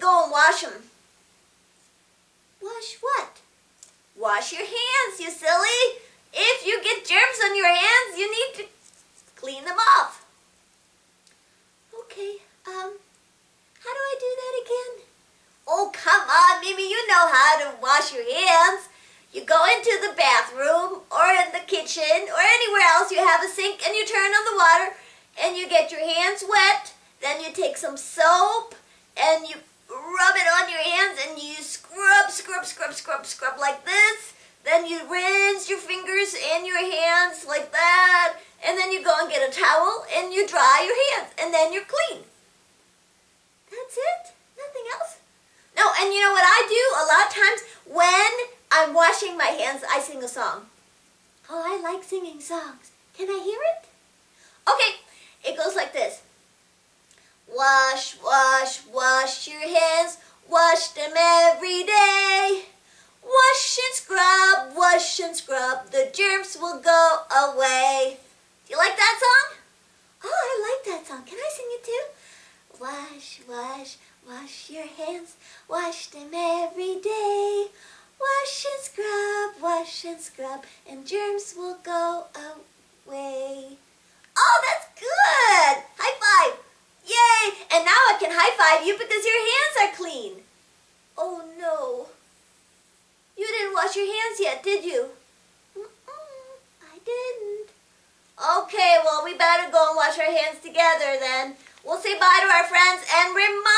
go and wash them. Wash what? Wash your hands, you silly. If you get germs on your hands, you need to clean them off. Okay, how do I do that again? Oh, come on, Mimi, you know how to wash your hands. You go into the bathroom or in the kitchen or anywhere else you have a sink and you turn on the water and you get your hands wet. Then you take some soap and you rub it on your hands and you scrub, scrub, scrub, scrub, scrub like this. Then you rinse your fingers and your hands like that. And then you go and get a towel and you dry your hands and then you're clean. That's it? Nothing else? No, and you know what I do? A lot of times when I'm washing my hands, I sing a song. Oh, I like singing songs. Can I hear it? Okay, it goes like this. Wash, wash, wash your hands. Wash them every day. Wash and scrub. The germs will go away. Do you like that song? Oh, I like that song. Can I sing it too? Wash, wash, wash your hands. Wash them every day. Wash and scrub, and germs will go away. Oh, that's good! High five! Yay! And now I can high five you because your hands are clean. Oh no. You didn't wash your hands yet, did you? I didn't. Okay, well we better go and wash our hands together then. We'll say bye to our friends and remember